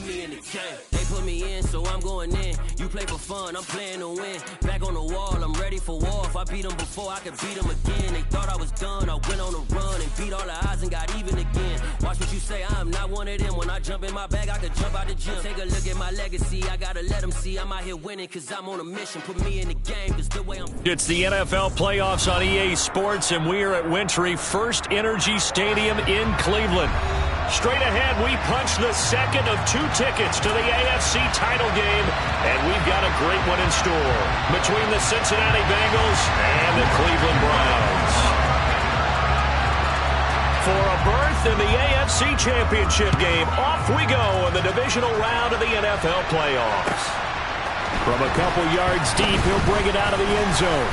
me in the game. They put me in, so I'm going in. You play for fun, I'm playing to win. Back on the wall, I'm ready for war. If I beat them before, I could beat them again. They thought I was done, I went on a run and beat all the odds and got even again. Watch what you say, I'm not one of them. When I jump in my bag, I could jump out the gym. Take a look at my legacy, I gotta let them see I'm out here winning, cause I'm on a mission. Put me in the game, cause the way I'm... It's the NFL playoffs on EA Sports, and we are at Wintry First Energy Stadium in Cleveland. Straight ahead, we punch the second of 2 tickets to the AFC title game, and we've got a great one in store between the Cincinnati Bengals and the Cleveland Browns. For a berth in the AFC Championship game, off we go in the divisional round of the NFL playoffs. From a couple yards deep, he'll bring it out of the end zone.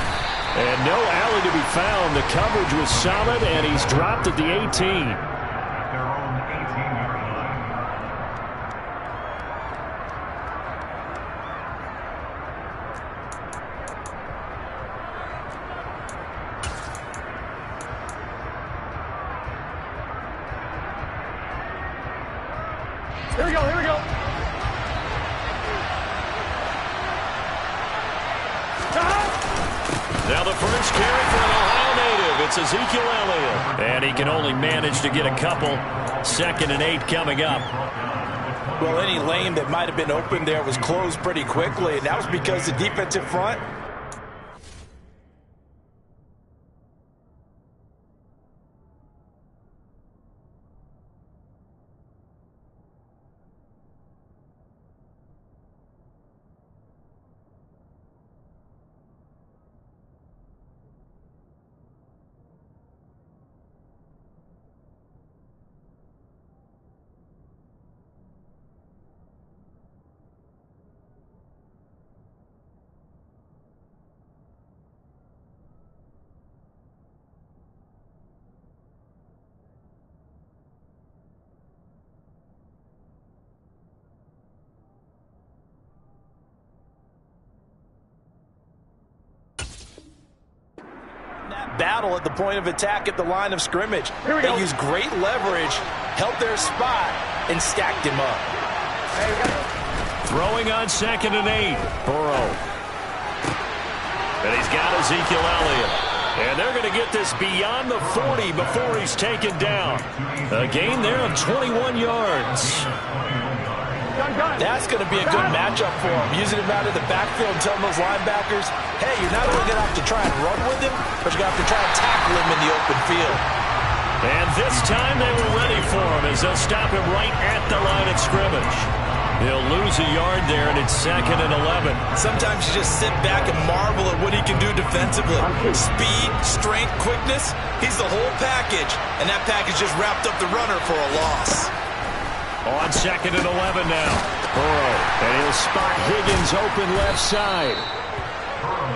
And no alley to be found. The coverage was solid, and he's dropped at the 18. Here we go, here we go. Now the first carry for an Ohio native. It's Ezekiel Elliott. And he can only manage to get a couple. 2nd and 8 coming up. Well, any lane that might have been open there was closed pretty quickly, and that was because the defensive front... battle at the point of attack at the line of scrimmage. They used great leverage, held their spot, and stacked him up. Throwing on 2nd and 8. Burrow. And he's got Ezekiel Elliott. And they're going to get this beyond the 40 before he's taken down. A gain there of 21 yards. That's going to be a good matchup for him. Using him out of the backfield and telling those linebackers, hey, you're not only going to have to try and run with him, but you're going to have to try and tackle him in the open field. And this time they were ready for him as they'll stop him right at the line of scrimmage. He'll lose a yard there, and it's 2nd and 11. Sometimes you just sit back and marvel at what he can do defensively. Speed, strength, quickness, he's the whole package. And that package just wrapped up the runner for a loss. On 2nd and 11 now. Burrow. And he'll spot Higgins open left side.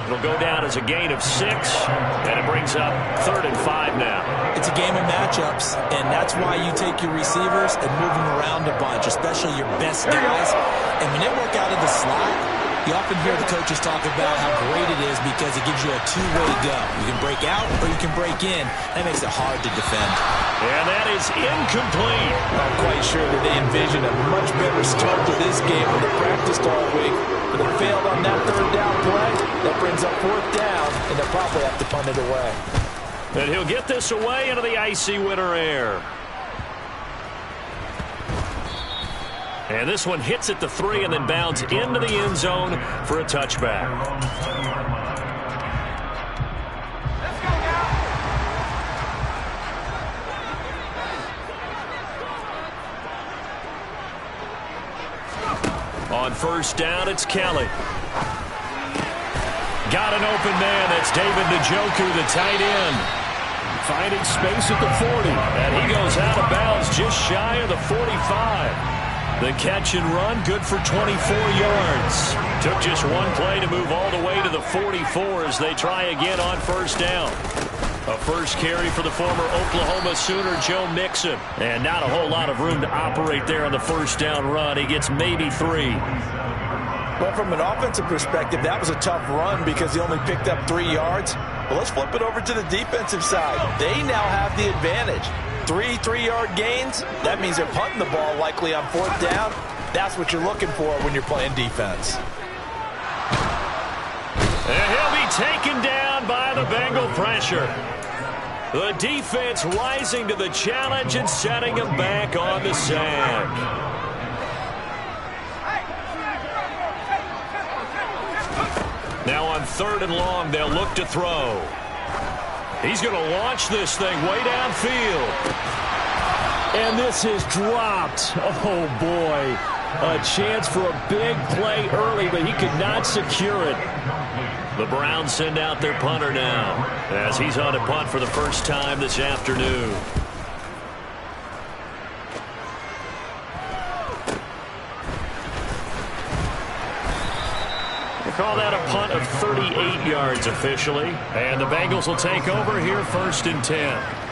It'll go down as a gain of 6. And it brings up 3rd and 5 now. It's a game of matchups, and that's why you take your receivers and move them around a bunch, especially your best guys. And when they work out of the slot, you often hear the coaches talk about how great it is because it gives you a two-way go. You can break out or you can break in. That makes it hard to defend. And that is incomplete. I'm quite sure that they envisioned a much better start to this game when they practiced all week. But they failed on that 3rd down play. That brings up 4th down, and they'll probably have to punt it away. And he'll get this away into the icy winter air. And this one hits at the 3 and then bounds into the end zone for a touchback. On 1st down, it's Kelly. Got an open man. That's David Njoku, the tight end. Finding space at the 40. And he goes out of bounds just shy of the 45. The catch and run, good for 24 yards. Took just one play to move all the way to the 44 as they try again on 1st down. A first carry for the former Oklahoma Sooner, Joe Mixon. And not a whole lot of room to operate there on the 1st down run. He gets maybe 3. But from an offensive perspective, that was a tough run because he only picked up 3 yards. But let's flip it over to the defensive side. They now have the advantage. 3 3-yard gains. That means they're punting the ball likely on 4th down. That's what you're looking for when you're playing defense. And he'll be taken down by the Bengal pressure. The defense rising to the challenge and setting him back on the sack. Now on 3rd and long, they'll look to throw. He's going to launch this thing way downfield. And this is dropped. Oh, boy. A chance for a big play early, but he could not secure it. The Browns send out their punter now as he's on a punt for the first time this afternoon. We'll call that a punt of 38 yards officially. And the Bengals will take over here 1st and 10.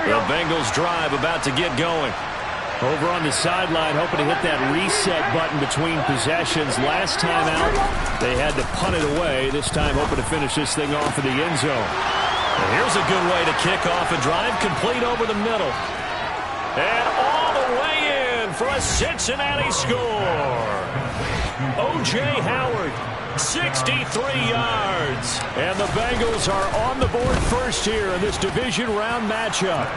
The Bengals drive about to get going. Over on the sideline, hoping to hit that reset button between possessions. Last time out, they had to punt it away. This time, hoping to finish this thing off in the end zone. And here's a good way to kick off a drive, complete over the middle. And all the way in for a Cincinnati score. O.J. Howard, 63 yards. And the Bengals are on the board first here in this division round matchup.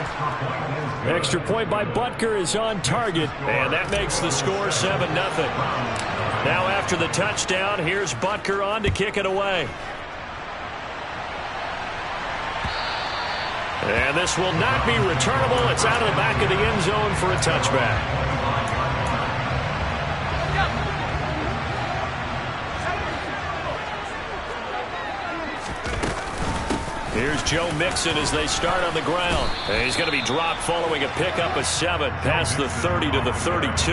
Extra point by Butker is on target, and that makes the score 7-0. Now after the touchdown, here's Butker on to kick it away. And this will not be returnable. It's out of the back of the end zone for a touchback. Here's Joe Mixon as they start on the ground. And he's going to be dropped following a pickup of 7 past the 30 to the 32.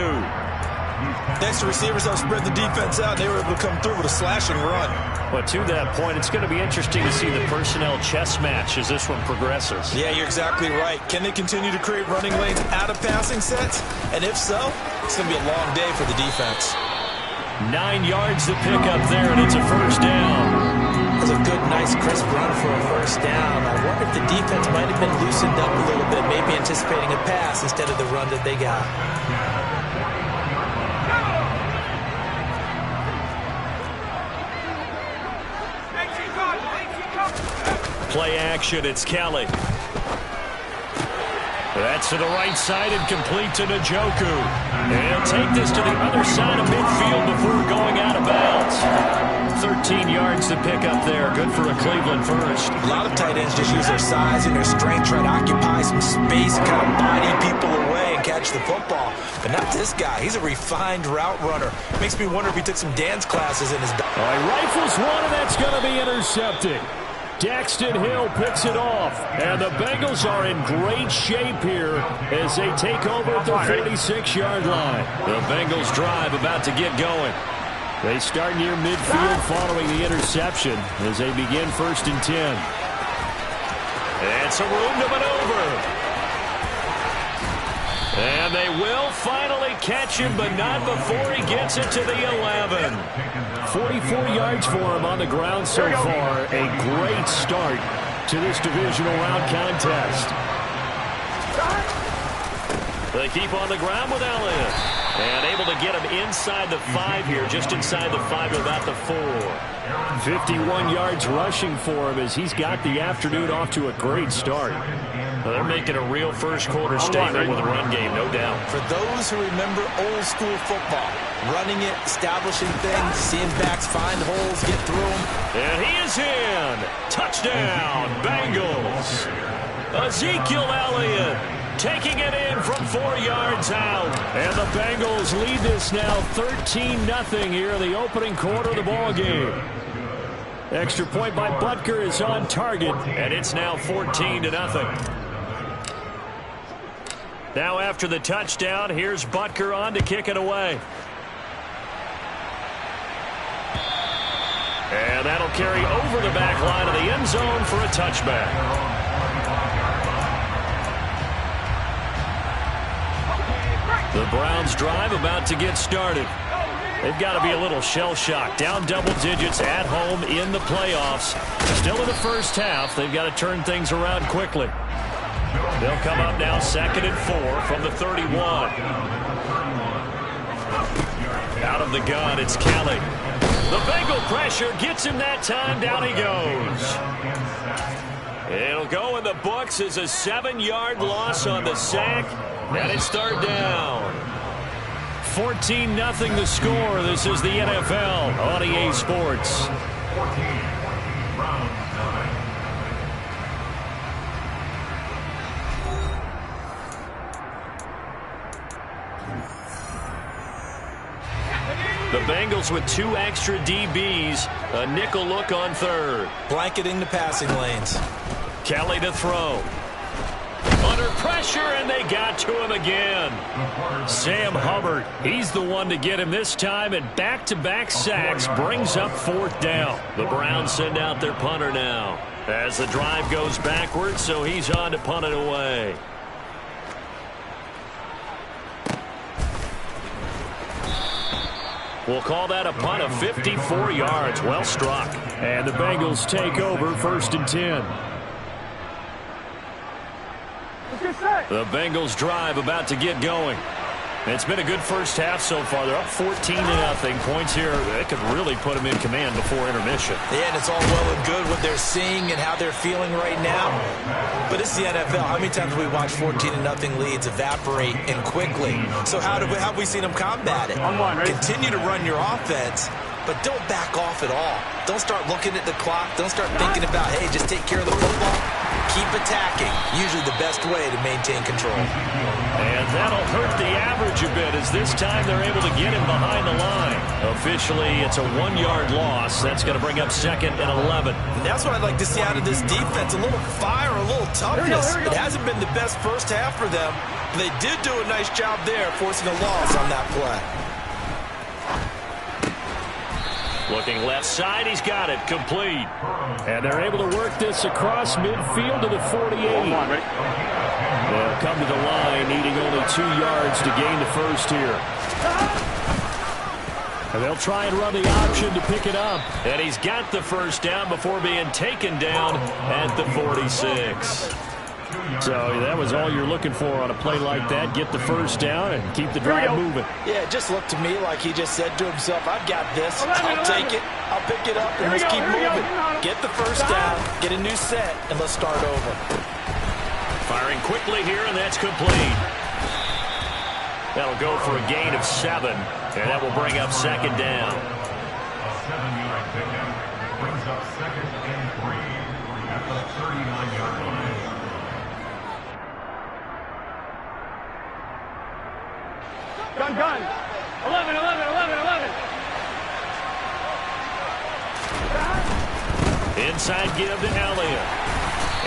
Thanks to receivers help spread the defense out. They were able to come through with a slashing run. But to that point, it's going to be interesting to see the personnel chess match as this one progresses. Yeah, you're exactly right. Can they continue to create running lanes out of passing sets? And if so, it's going to be a long day for the defense. 9 yards to pick up there, and it's a first down. That's a good, nice, crisp run for a first down. I wonder if the defense might have been loosened up a little bit, maybe anticipating a pass instead of the run that they got. Play action, it's Kelly. That's to the right side and complete to Njoku. And he'll take this to the other side of midfield before going out of bounds. 13 yards to pick up there. Good for a Cleveland first. A lot of tight ends just use their size and their strength, try to occupy some space and kind of body people away and catch the football. But not this guy. He's a refined route runner. Makes me wonder if he took some dance classes in his back. Rifles one, and that's going to be intercepted. Daxton Hill picks it off, and the Bengals are in great shape here as they take over at the 46-yard line. The Bengals drive about to get going. They start near midfield following the interception as they begin 1st and 10. And some room to maneuver. And they will finally catch him, but not before he gets it to the 11. 44 yards for him on the ground so far. A great start to this divisional round contest. They keep on the ground with Elliott. And able to get him inside the 5 here, just inside the 5 to about the 4. 51 yards rushing for him as he's got the afternoon off to a great start. Well, they're making a real first quarter statement with a run game, no doubt. For those who remember old school football, running it, establishing things, seeing backs find holes, get through them. And he is in. Touchdown, Bengals. Ezekiel Elliott taking it in from 4 yards out. And the Bengals lead this now 13-0 here in the opening quarter of the ball game. Extra point by Butker is on target, and it's now 14-0. Now after the touchdown, here's Butker on to kick it away. And that'll carry over the back line of the end zone for a touchback. The Browns drive about to get started. They've got to be a little shell-shocked. Down double digits at home in the playoffs. Still in the first half. They've got to turn things around quickly. They'll come up now 2nd and 4 from the 31. Out of the gun, it's Kelly. The Bengal pressure gets him that time. Down he goes. It'll go in the books as a 7-yard loss on the sack, and it's 3rd down. 14-0 the score. This is the NFL on EA Sports. The Bengals with 2 extra DBs. A nickel look on 3rd. Blanketing the passing lanes. Kelly to throw. Under pressure, and they got to him again. Sam Hubbard, he's the one to get him this time, and back-to-back sacks brings up 4th down. The Browns send out their punter now as the drive goes backwards, so he's on to punt it away. We'll call that a punt of 54 yards. Well struck. And the Bengals take over 1st and 10. The Bengals drive about to get going. It's been a good first half so far. They're up 14-0. Points here that could really put them in command before intermission. Yeah, and it's all well and good what they're seeing and how they're feeling right now. But it's the NFL. How many times have we watched 14-0 leads evaporate and quickly? So how have we seen them combat it? Continue to run your offense, but don't back off at all. Don't start looking at the clock. Don't start thinking about, hey, just take care of the football. Keep attacking. Usually the best way to maintain control. And that'll hurt the average a bit as this time they're able to get him behind the line. Officially, it's a 1-yard loss. That's going to bring up 2nd and 11. And that's what I'd like to see out of this defense. A little fire, a little toughness. It hasn't been the best first half for them. But they did do a nice job there forcing a loss on that play. Looking left side, he's got it, complete. And they're able to work this across midfield to the 48. They'll come to the line, needing only 2 yards to gain the first here. And they'll try and run the option to pick it up. And he's got the first down before being taken down at the 46. So that was all you're looking for on a play like that. Get the first down and keep the drive moving. Yeah, it just looked to me like he just said to himself, I've got this. I'll take it. I'll pick it up, and let's keep moving. Get the first down, get a new set, and let's start over. Firing quickly here, and that's complete. That'll go for a gain of 7, and that will bring up 2nd down. A 7-yard pickup brings up 2nd and 3 at the 39-yard line. Gun. 11. Inside give to Elliott.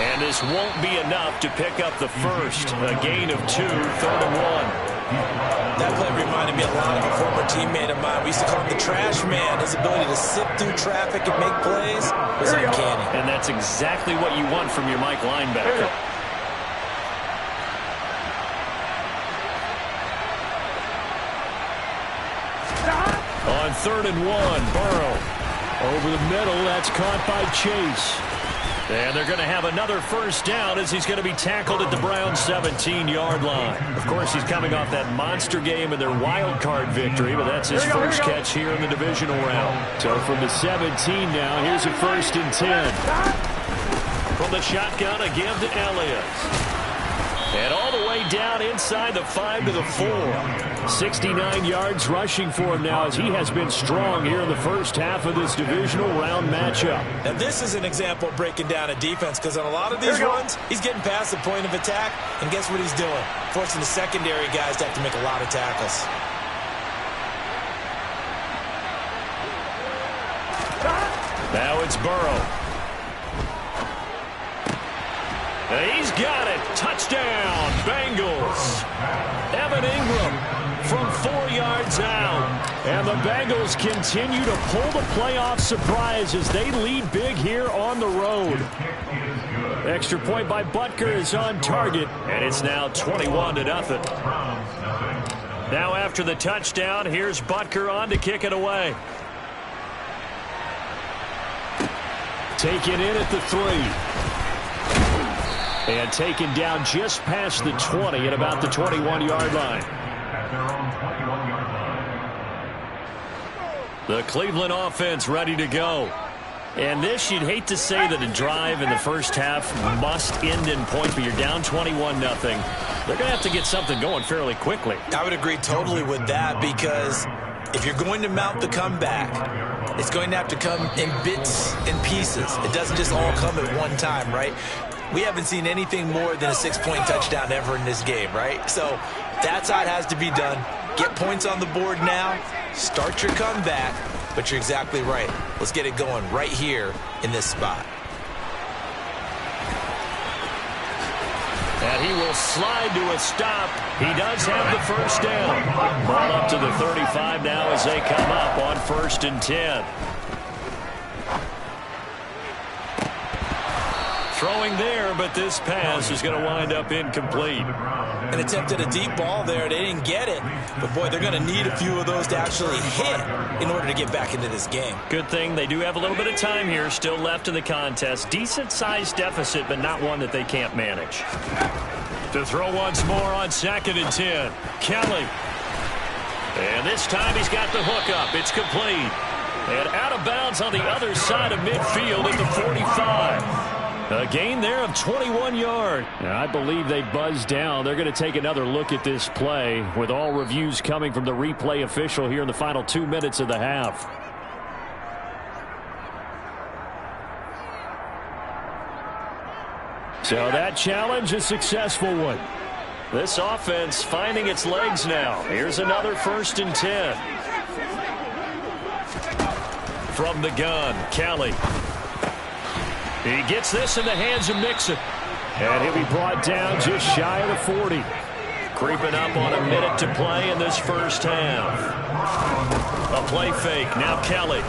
And this won't be enough to pick up the first. A gain of 2, 3rd and 1. That play reminded me a lot of a former teammate of mine. We used to call him the trash man. His ability to sift through traffic and make plays was uncanny. And that's exactly what you want from your Mike linebacker. On 3rd and 1, Burrow. Over the middle, that's caught by Chase. And they're going to have another first down as he's going to be tackled at the Browns' 17-yard line. Of course, he's coming off that monster game and their wild card victory, but that's his first catch here in the divisional round. So from the 17 now, here's a 1st and 10. From the shotgun, a give to Elliott. And all the way down inside the 5 to the 4. 69 yards rushing for him now as he has been strong here in the first half of this divisional round matchup. And this is an example of breaking down a defense because on a lot of these runs, he's getting past the point of attack, and guess what he's doing? Forcing the secondary guys to have to make a lot of tackles. Now it's Burrow. He's got it. Touchdown, Bengals. Evan Ingram from 4 yards out. And the Bengals continue to pull the playoff surprise as they lead big here on the road. Extra point by Butker is on target, and it's now 21-0. Now after the touchdown, here's Butker on to kick it away. Taken in at the 3. And taken down just past the 20 at about the 21-yard line. At their own 21-yard line. The Cleveland offense ready to go. And this, you'd hate to say that a drive in the first half must end in points, but you're down 21-0. They're going to have to get something going fairly quickly. I would agree totally with that, because if you're going to mount the comeback, it's going to have to come in bits and pieces. It doesn't just all come at one time, right? We haven't seen anything more than a 6-point touchdown ever in this game, right? So that's how it has to be done. Get points on the board now. Start your comeback. But you're exactly right. Let's get it going right here in this spot. And he will slide to a stop. He does have the first down. Ball up to the 35 now as they come up on 1st and 10. Throwing there, but this pass is going to wind up incomplete. An attempt at a deep ball there. They didn't get it. But, boy, they're going to need a few of those to actually hit in order to get back into this game. Good thing they do have a little bit of time here still left in the contest. Decent-sized deficit, but not one that they can't manage. To throw once more on 2nd and 10. Kelly. And this time he's got the hook up. It's complete. And out of bounds on the other side of midfield at the 45. A gain there of 21 yards. I believe they buzzed down. They're going to take another look at this play with all reviews coming from the replay official here in the final 2 minutes of the half. So that challenge, a successful one. This offense finding its legs now. Here's another 1st and 10. From the gun, Kelly. He gets this in the hands of Mixon. And he'll be brought down just shy of the 40. Creeping up on a minute to play in this first half. A play fake. Now Kelly.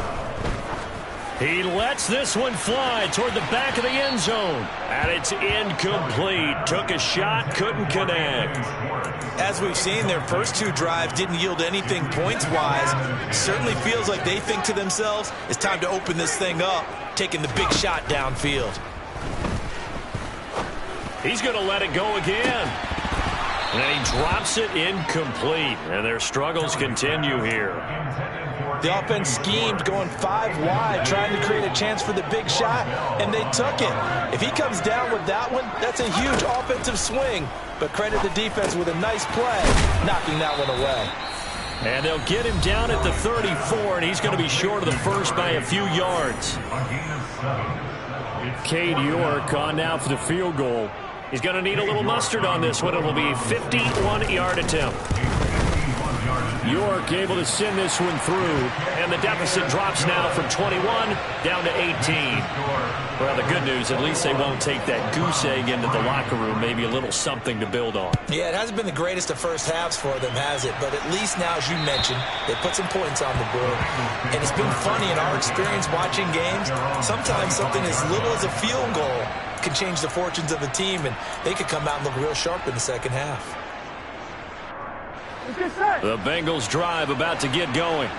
He lets this one fly toward the back of the end zone. And it's incomplete. Took a shot, couldn't connect. As we've seen, their first 2 drives didn't yield anything points-wise. Certainly feels like they think to themselves, it's time to open this thing up, taking the big shot downfield. He's going to let it go again. And he drops it incomplete. And their struggles continue here. The offense schemed going 5 wide, trying to create a chance for the big shot, and they took it. If he comes down with that one, that's a huge offensive swing. But credit the defense with a nice play, knocking that one away. And they'll get him down at the 34, and he's going to be short of the first by a few yards. Cade York on now for the field goal. He's going to need a little mustard on this one. It will be a 51-yard attempt. York able to send this one through, and the deficit drops now from 21 down to 18. Well, the good news, at least they won't take that goose egg into the locker room. Maybe a little something to build on. Yeah, it hasn't been the greatest of first halves for them, has it? But at least now, as you mentioned, they put some points on the board. And it's been funny in our experience watching games. Sometimes something as little as a field goal can change the fortunes of a team, and they could come out and look real sharp in the second half. The Bengals drive about to get going.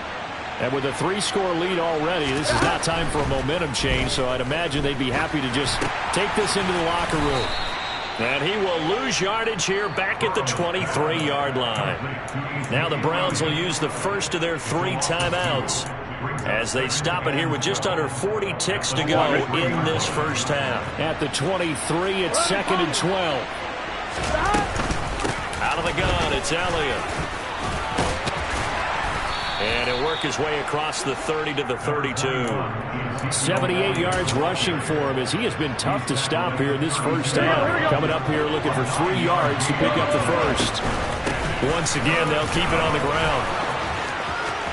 And with a 3-score lead already, this is not time for a momentum change, so I'd imagine they'd be happy to just take this into the locker room. And he will lose yardage here back at the 23-yard line. Now the Browns will use the first of their 3 timeouts as they stop it here with just under 40 ticks to go in this first half. At the 23, it's 2nd and 12. Out of the gun, it's Elliott. And he'll work his way across the 30 to the 32. 78 yards rushing for him as he has been tough to stop here in this first half. Coming up here looking for 3 yards to pick up the first. Once again, they'll keep it on the ground.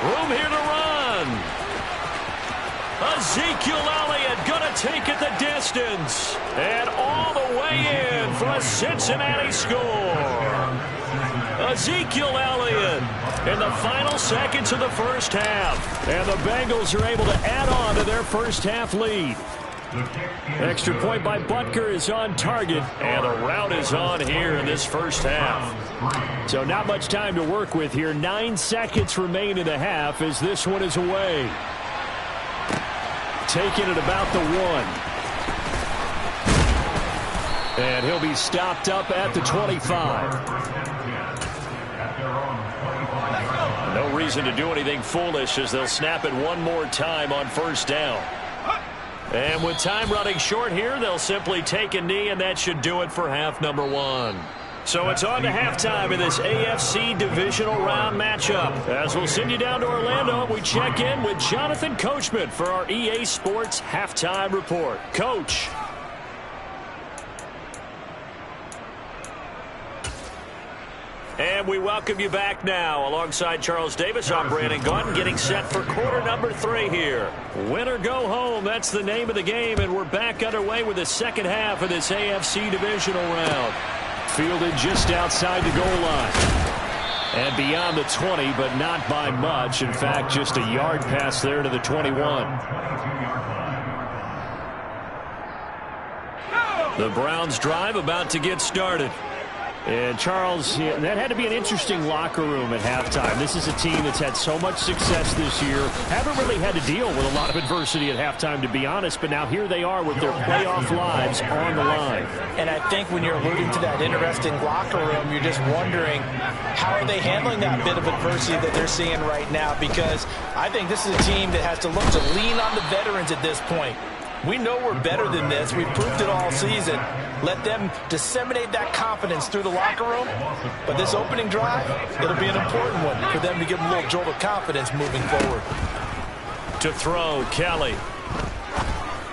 Room here to run. Ezekiel Elliott going to take it the distance. And all the way in for a Cincinnati score. Ezekiel Elliott in the final seconds of the first half. And the Bengals are able to add on to their first half lead. Extra point by Butker is on target. And the route is on here in this first half. So not much time to work with here. 9 seconds remain in the half as this one is away. Taking it about the 1. And he'll be stopped up at the 25. No reason to do anything foolish as they'll snap it one more time on first down. And with time running short here, they'll simply take a knee, and that should do it for half number one. So it's on to halftime in this AFC divisional round matchup. As we'll send you down to Orlando, we check in with Jonathan Coachman for our EA Sports Halftime Report. Coach. And we welcome you back now. Alongside Charles Davis, I'm Brandon Gaudin, getting set for quarter number 3 here. Win or go home, that's the name of the game, and we're back underway with the second half of this AFC divisional round. Fielded just outside the goal line. And beyond the 20, but not by much. In fact, just a yard pass there to the 21. The Browns drive about to get started. And Charles, that had to be an interesting locker room at halftime. This is a team that's had so much success this year. Haven't really had to deal with a lot of adversity at halftime, to be honest. But now here they are with their playoff lives on the line. And I think when you're alluding to that interesting locker room, you're just wondering how are they handling that bit of adversity that they're seeing right now? Because I think this is a team that has to look to lean on the veterans at this point. We know we're better than this. We've proved it all season. Let them disseminate that confidence through the locker room. But this opening drive, it'll be an important one for them to give them a little jolt of confidence moving forward. To throw, Kelly.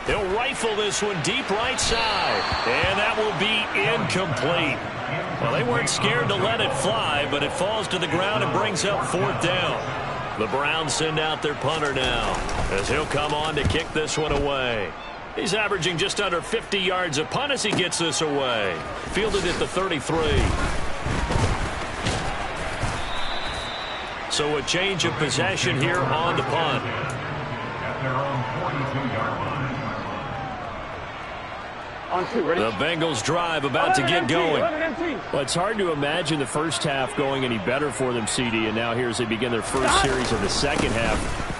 He'll rifle this one deep right side. And that will be incomplete. Well, they weren't scared to let it fly, but it falls to the ground and brings up fourth down. The Browns send out their punter now, as he'll come on to kick this one away. He's averaging just under 50 yards a punt as he gets this away. Fielded at the 33. So a change of possession here on the punt. At their own 42-yard line. The Bengals drive about to get going. Well, it's hard to imagine the first half going any better for them, CD, and now here as they begin their first series of the second half.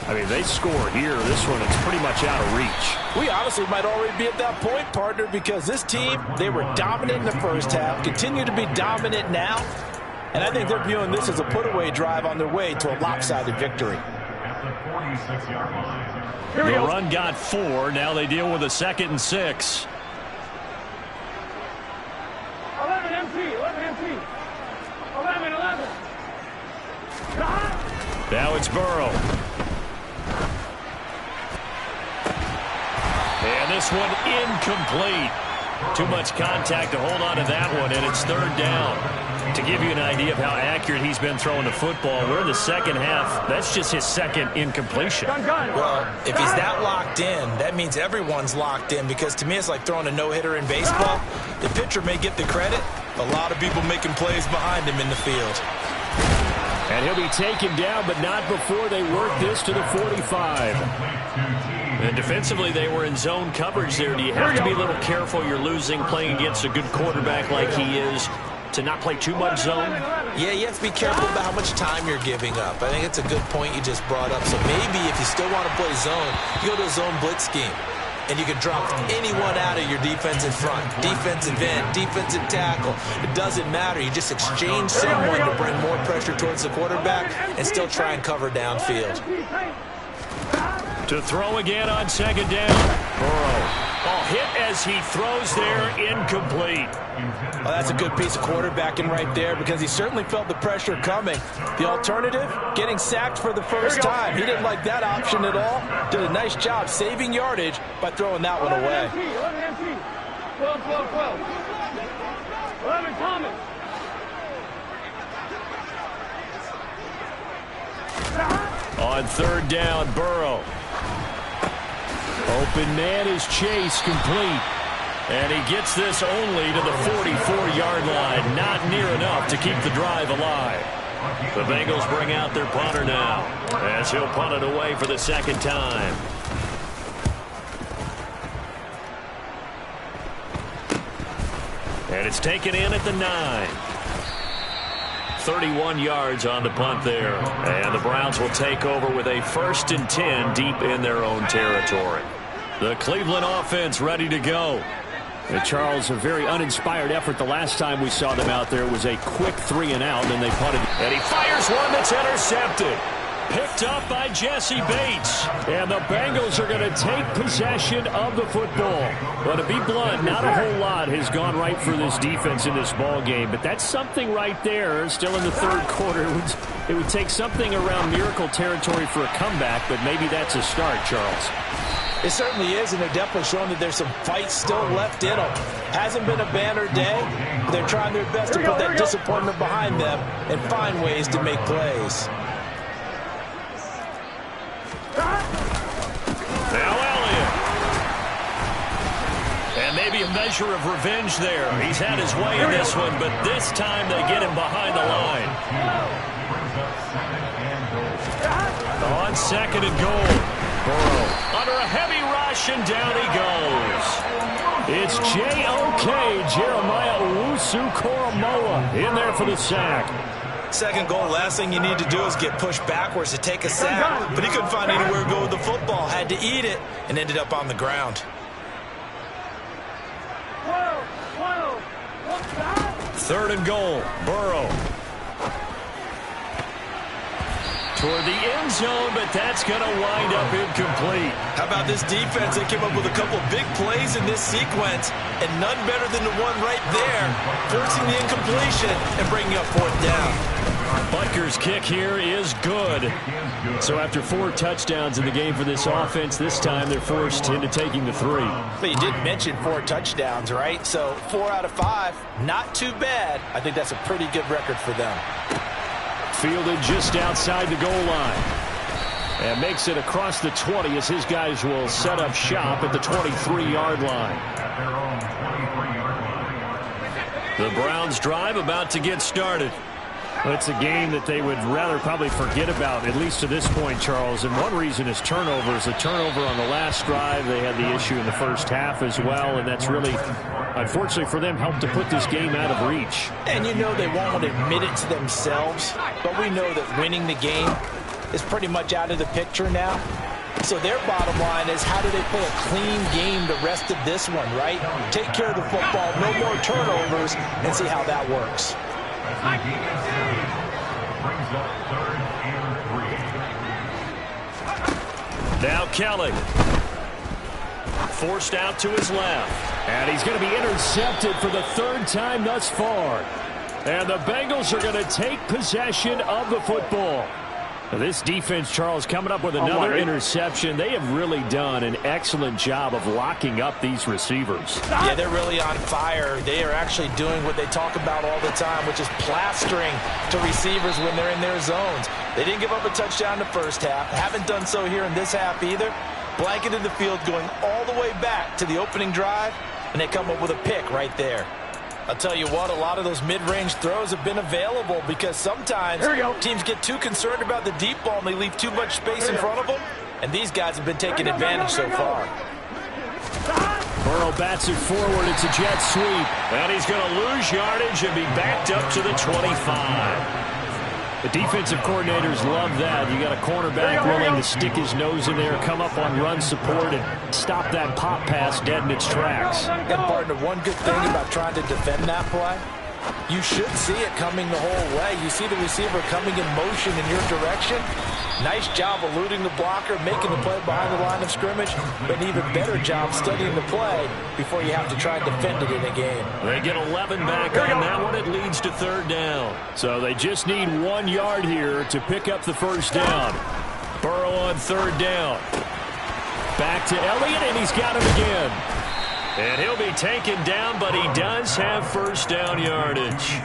I mean, they score here. This one, it's pretty much out of reach. We honestly might already be at that point, partner, because this team, they were dominant in the first half, continue to be dominant now, and I think they're viewing this as a put-away drive on their way to a lopsided victory. At the 46-yard line. The run got 4. Now they deal with a 2nd and 6. 11 MT. 11. Now it's Burrow. And this one incomplete. Too much contact to hold on to that one, and it's third down. To give you an idea of how accurate he's been throwing the football, we're in the second half. That's just his second incompletion. Well, if he's that locked in, that means everyone's locked in, because to me it's like throwing a no-hitter in baseball. The pitcher may get the credit, a lot of people making plays behind him in the field. And he'll be taken down, but not before they work this to the 45. And defensively, they were in zone coverage there. Do you have to be a little careful? You're losing, playing against a good quarterback like he is, to not play too much zone? Yeah, you have to be careful about how much time you're giving up. I think it's a good point you just brought up. So maybe if you still want to play zone, you go to a zone blitz scheme. And you can drop anyone out of your defensive front, defensive end, defensive tackle. It doesn't matter. You just exchange someone to bring more pressure towards the quarterback and still try and cover downfield. To throw again on second down. Burrow. Hit as he throws there, incomplete. Well, that's a good piece of quarterbacking right there, because he certainly felt the pressure coming. The alternative, getting sacked for the first time. He didn't like that option at all. Did a nice job saving yardage by throwing that one away. 11 Thomas. On third down, Burrow. Open man is Chase, complete. And he gets this only to the 44-yard line. Not near enough to keep the drive alive. The Bengals bring out their punter now, as he'll punt it away for the second time. And it's taken in at the 9. 31 yards on the punt there. And the Browns will take over with a 1st and 10 deep in their own territory. The Cleveland offense ready to go. And Charles, a very uninspired effort the last time we saw them out there. It was a quick 3-and-out, and they punted. And he fires one that's intercepted. Picked up by Jesse Bates. And the Bengals are going to take possession of the football. But to be blunt, not a whole lot has gone right for this defense in this ball game. But that's something right there. Still in the third quarter. It would take something around miracle territory for a comeback, but maybe that's a start, Charles. It certainly is, and they're definitely showing that there's some fight still left in them. Hasn't been a banner day, but they're trying their best to put that disappointment behind them and find ways to make plays. Now Elliott. And maybe a measure of revenge there. He's had his way in this one, but this time they get him behind the line. On 2nd and goal. Burrow under a heavy rush, and down he goes. It's J.O.K. Jeremiah Owusu-Koramoah in there for the sack. Second goal, last thing you need to do is get pushed backwards to take a sack. But he couldn't find anywhere to go with the football. Had to eat it and ended up on the ground. 3rd and goal. Burrow. Toward the end zone, but that's going to wind up incomplete. How about this defense? They came up with a couple big plays in this sequence, and none better than the one right there, forcing the incompletion and bringing up 4th down. Butker's kick here is good. So after 4 touchdowns in the game for this offense, this time they're forced into taking the 3. But you did mention 4 touchdowns, right? So 4 out of 5, not too bad. I think that's a pretty good record for them. Fielded just outside the goal line. And makes it across the 20 as his guys will set up shop at the 23-yard line. The Browns drive about to get started. Well, it's a game that they would rather probably forget about, at least to this point, Charles. And one reason is turnovers. A turnover on the last drive. They had the issue in the first half as well, and that's really, unfortunately for them, helped to put this game out of reach. And you know they won't admit it to themselves, but we know that winning the game is pretty much out of the picture now. So their bottom line is, how do they play a clean game the rest of this one, right? Take care of the football, no more turnovers, and see how that works. Now Kelly. Forced out to his left. And he's going to be intercepted for the 3rd time thus far. And the Bengals are going to take possession of the football. Now this defense, Charles, coming up with another interception. They have really done an excellent job of locking up these receivers. Yeah, they're really on fire. They are actually doing what they talk about all the time, which is plastering to receivers when they're in their zones. They didn't give up a touchdown in the first half. Haven't done so here in this half either. Blanketed the field going all the way back to the opening drive, and they come up with a pick right there. I'll tell you what, a lot of those mid-range throws have been available because sometimes teams get too concerned about the deep ball and they leave too much space in front of them, and these guys have been taking advantage so far. Burrow bats it forward. It's a jet sweep. And he's going to lose yardage and be backed up to the 25. The defensive coordinators love that. You got a cornerback willing to stick his nose in there, come up on run support, and stop that pop pass dead in its tracks. And partner, one good thing about trying to defend that play, you should see it coming the whole way. You see the receiver coming in motion in your direction. Nice job eluding the blocker, making the play behind the line of scrimmage, but an even better job studying the play before you have to try and defend it in a game. They get 11 back on that one. It leads to 3rd down. So they just need 1 yard here to pick up the 1st down. Burrow on 3rd down. Back to Elliott, and he's got him again. And he'll be taken down, but he does have 1st down yardage.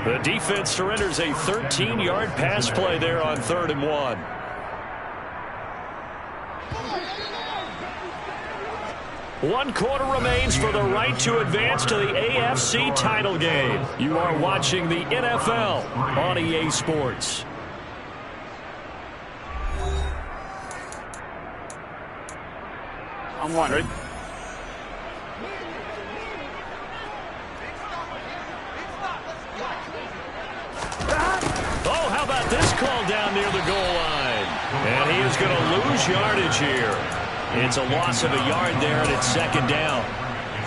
The defense surrenders a 13-yard pass play there on 3rd and 1. One quarter remains for the right to advance to the AFC title game. You are watching the NFL on EA Sports. I'm wondering. Oh, how about this call down near the goal line? And he is going to lose yardage here. It's a loss of a yard there, and it's 2nd down.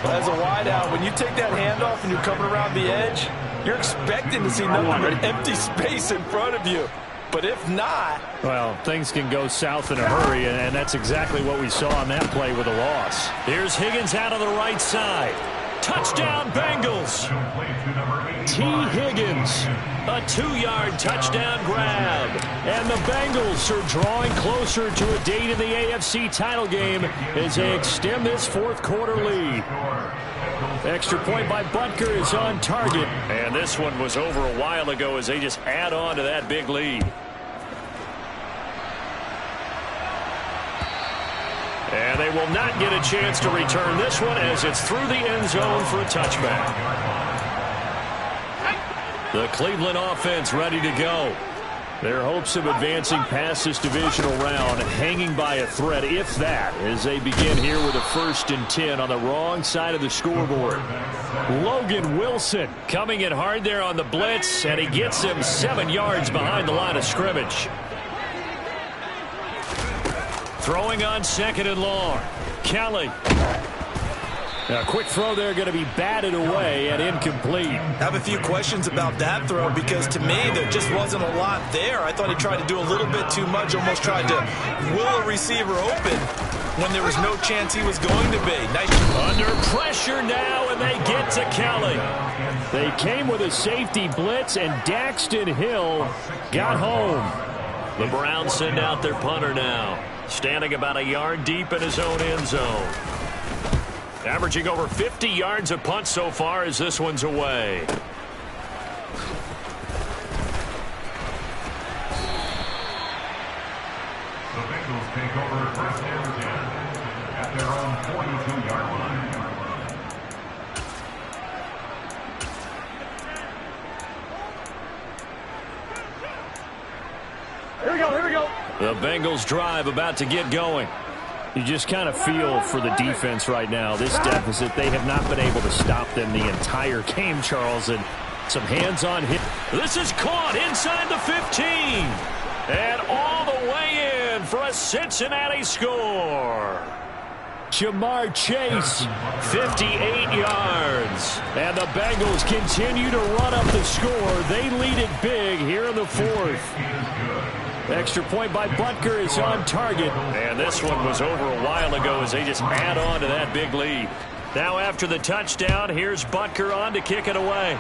As a wideout, when you take that handoff and you're coming around the edge, you're expecting to see nothing but empty space in front of you. But if not... Well, things can go south in a hurry, and that's exactly what we saw on that play with a loss. Here's Higgins out on the right side. Touchdown, Bengals. T. Higgins, a 2-yard touchdown grab. And the Bengals are drawing closer to a date in the AFC title game as they extend this fourth-quarter lead. Extra point by Butker is on target. And this one was over a while ago as they just add on to that big lead. And they will not get a chance to return this one as it's through the end zone for a touchback. The Cleveland offense ready to go. Their hopes of advancing past this divisional round hanging by a thread, if that, as they begin here with a 1st and 10 on the wrong side of the scoreboard. Logan Wilson coming in hard there on the blitz, and he gets him 7 yards behind the line of scrimmage. Throwing on 2nd and long. Kelly. A quick throw there going to be batted away and incomplete. I have a few questions about that throw because to me there just wasn't a lot there. I thought he tried to do a little bit too much, almost tried to will a receiver open when there was no chance he was going to be. Nice. Under pressure now, and they get to Kelly. They came with a safety blitz, and Daxton Hill got home. The Browns send out their punter now, standing about a yard deep in his own end zone. Averaging over 50 yards a punt so far as this one's away. The Bengals take over 1st and 10 at their own 42-yard line. Here we go, here we go. The Bengals drive about to get going. You just kind of feel for the defense right now. This deficit, they have not been able to stop them the entire game, Charles. And some hands-on hit. This is caught inside the 15. And all the way in for a Cincinnati score. Jamar Chase, 58 yards. And the Bengals continue to run up the score. They lead it big here in the 4th. Extra point by Butker is on target. And this one was over a while ago as they just add on to that big lead. Now after the touchdown, here's Butker on to kick it away.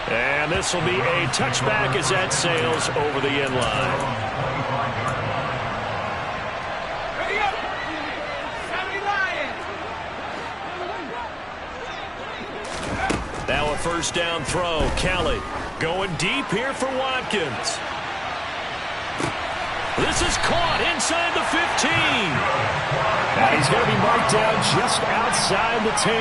And this will be a touchback as that sails over the end line. Ready up. 79. Now a 1st down throw. Kelly going deep here for Watkins. This is caught inside the 15. And he's going to be marked down just outside the 10.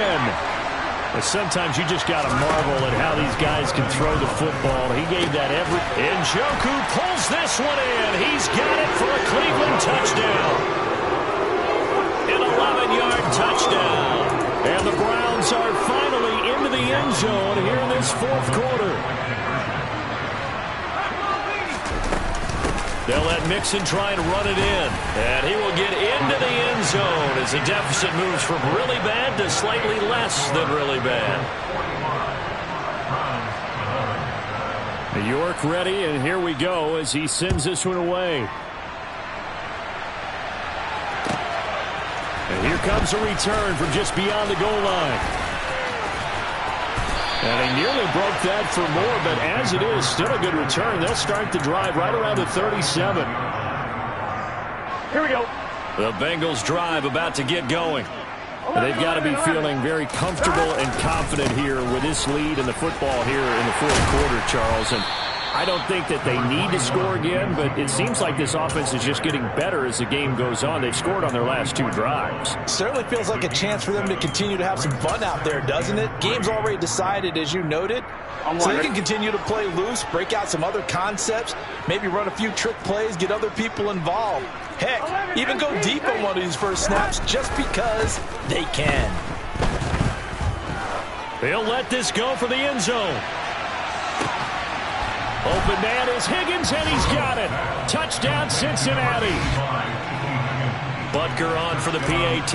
But sometimes you just got to marvel at how these guys can throw the football. He gave that every... Njoku pulls this one in. He's got it for a Cleveland touchdown. An 11-yard touchdown. And the Browns are finally into the end zone here in this 4th quarter. They'll let Mixon try and run it in. And he will get into the end zone as the deficit moves from really bad to slightly less than really bad. New York ready, and here we go as he sends this one away. And here comes a return from just beyond the goal line. And he nearly broke that for more, but as it is, still a good return. They'll start the drive right around the 37. Here we go. The Bengals drive about to get going. And they've got to be feeling very comfortable and confident here with this lead in the football here in the 4th quarter, Charles. And I don't think that they need to score again, but it seems like this offense is just getting better as the game goes on. They've scored on their last 2 drives. Certainly feels like a chance for them to continue to have some fun out there, doesn't it? Game's already decided, as you noted. So they can continue to play loose, break out some other concepts, maybe run a few trick plays, get other people involved. Heck, even go deep on one of these first snaps just because they can. They'll let this go for the end zone. Open man is Higgins, and he's got it. Touchdown, Cincinnati. Butker on for the PAT.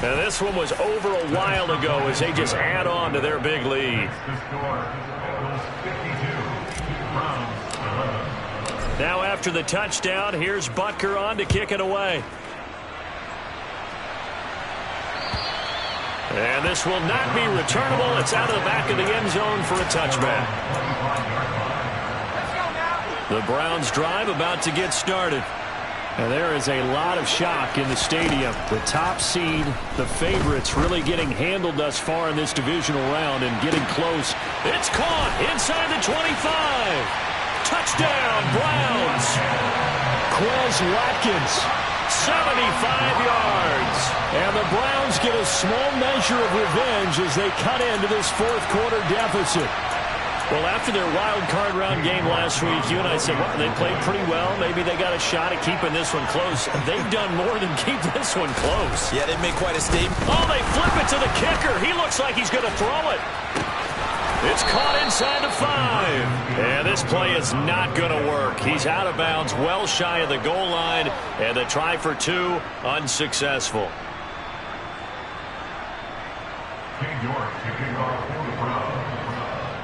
And this one was over a while ago as they just add on to their big lead. Now after the touchdown, here's Butker on to kick it away. And this will not be returnable. It's out of the back of the end zone for a touchback. The Browns drive about to get started. And there is a lot of shock in the stadium. The top seed, the favorites, really getting handled thus far in this divisional round and getting close. It's caught inside the 25. Touchdown, Browns. Quez Watkins, 75 yards. And the Browns get a small measure of revenge as they cut into this fourth quarter deficit. Well, after their wild card round game last week, you and I said, well, they played pretty well. Maybe they got a shot at keeping this one close. They've done more than keep this one close. Yeah, they made quite a statement. Oh, they flip it to the kicker. He looks like he's going to throw it. It's caught inside the 5. And this play is not going to work. He's out of bounds, well shy of the goal line. And the try for 2, unsuccessful.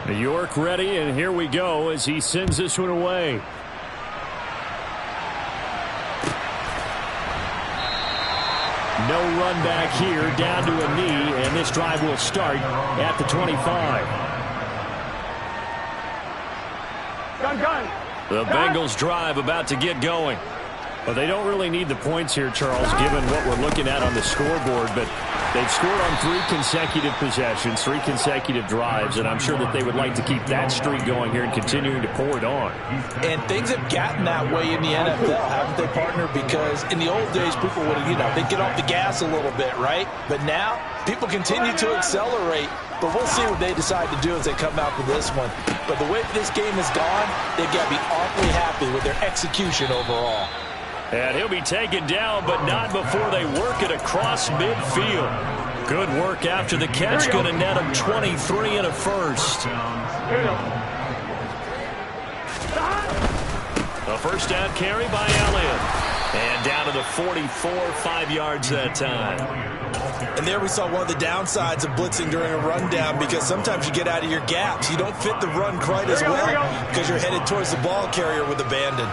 New York ready, and here we go as he sends this one away. No run back here, down to a knee, and this drive will start at the 25. Gun. The Bengals drive about to get going. Well, they don't really need the points here, Charles, given what we're looking at on the scoreboard, but they've scored on 3 consecutive possessions, 3 consecutive drives, and I'm sure that they would like to keep that streak going here and continuing to pour it on. And things have gotten that way in the NFL, haven't they, partner? Because in the old days, people would have, they'd get off the gas a little bit, right? But now, people continue to accelerate, but we'll see what they decide to do as they come out with this one. But the way this game has gone, they've got to be awfully happy with their execution overall. And he'll be taken down, but not before they work it across midfield. Good work after the catch. Going to net him 23 and a first. A first down carry by Elliott. And down to the 44, 5 yards that time. And there we saw one of the downsides of blitzing during a rundown, because sometimes you get out of your gaps. You don't fit the run quite as well because you're headed towards the ball carrier with abandon.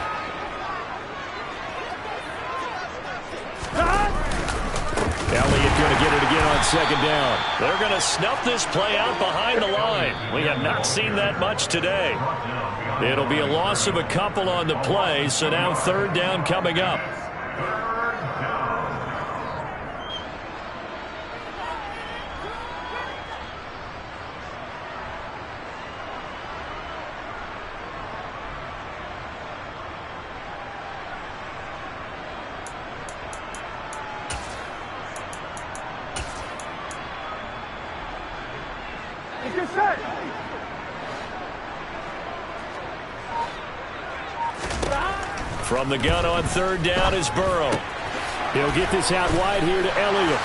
Elliott going to get it again on second down. They're going to snuff this play out behind the line. We have not seen that much today. It'll be a loss of a couple on the play, so now third down coming up. From the gun on third down is Burrow. He'll get this out wide here to Elliott.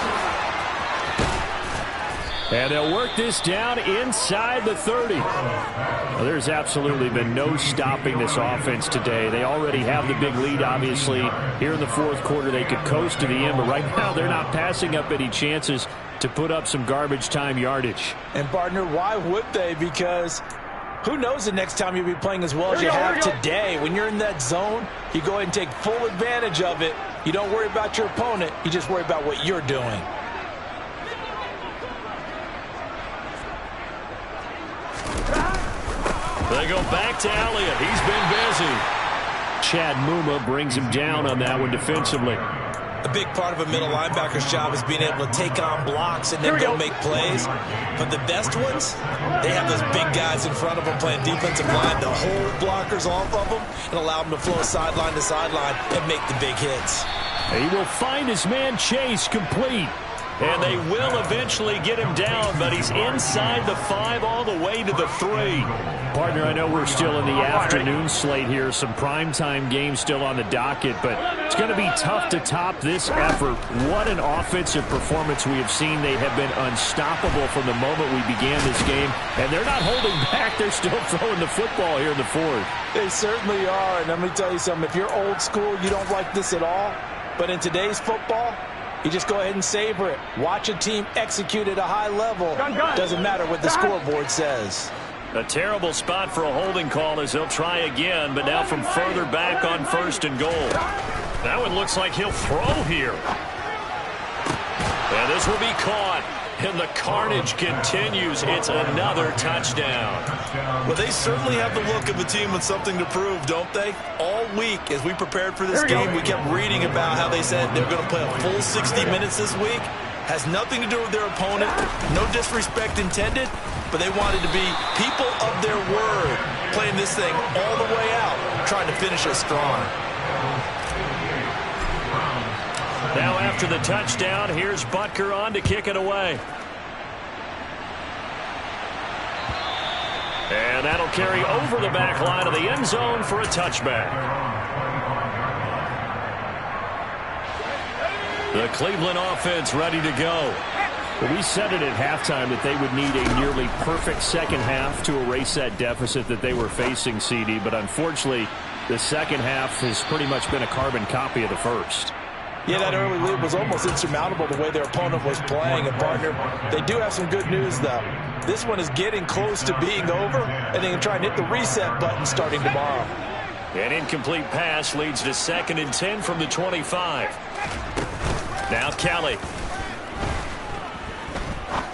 And they'll work this down inside the 30. Well, there's absolutely been no stopping this offense today. They already have the big lead, obviously. Here in the fourth quarter, they could coast to the end, but right now they're not passing up any chances to put up some garbage time yardage. And, partner, why would they? Because who knows the next time you'll be playing as well as you have today. When you're in that zone, you go ahead and take full advantage of it. You don't worry about your opponent. You just worry about what you're doing. They go back to Elliott. He's been busy. Chad Muma brings him down on that one defensively. A big part of a middle linebacker's job is being able to take on blocks and then go make plays. But the best ones, they have those big guys in front of them playing defensive line to hold blockers off of them and allow them to flow sideline to sideline and make the big hits. He will find his man Chase complete. And they will eventually get him down, but he's inside the 5 all the way to the 3. Partner, I know we're still in the afternoon slate here. Some primetime games still on the docket, but it's going to be tough to top this effort. What an offensive performance we have seen. They have been unstoppable from the moment we began this game, and they're not holding back. They're still throwing the football here in the fourth. They certainly are, and let me tell you something. If you're old school, you don't like this at all. But in today's football, You just go ahead and savor it. Watch a team execute at a high level. Doesn't matter what the scoreboard says. A terrible spot for a holding call as they'll try again, but now from further back on 1st and goal. Now it looks like he'll throw here. And this will be caught. And the carnage continues. It's another touchdown. Well, they certainly have the look of a team with something to prove, don't they? All week, as we prepared for this game, we kept reading about how they said they're going to play a full 60 minutes this week. Has nothing to do with their opponent. No disrespect intended, but they wanted to be people of their word, playing this thing all the way out, trying to finish it strong. Now after the touchdown, here's Butker on to kick it away. And that'll carry over the back line of the end zone for a touchback. The Cleveland offense ready to go. Well, we said it at halftime that they would need a nearly perfect second half to erase that deficit that they were facing, CD. But unfortunately, the second half has pretty much been a carbon copy of the first. Yeah, that early lead was almost insurmountable the way their opponent was playing. And, partner, they do have some good news, though. This one is getting close to being over, and they can try and hit the reset button starting tomorrow. An incomplete pass leads to 2nd and 10 from the 25. Now Kelly.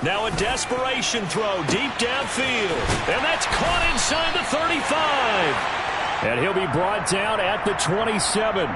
Now a desperation throw deep downfield. And that's caught inside the 35. And he'll be brought down at the 27.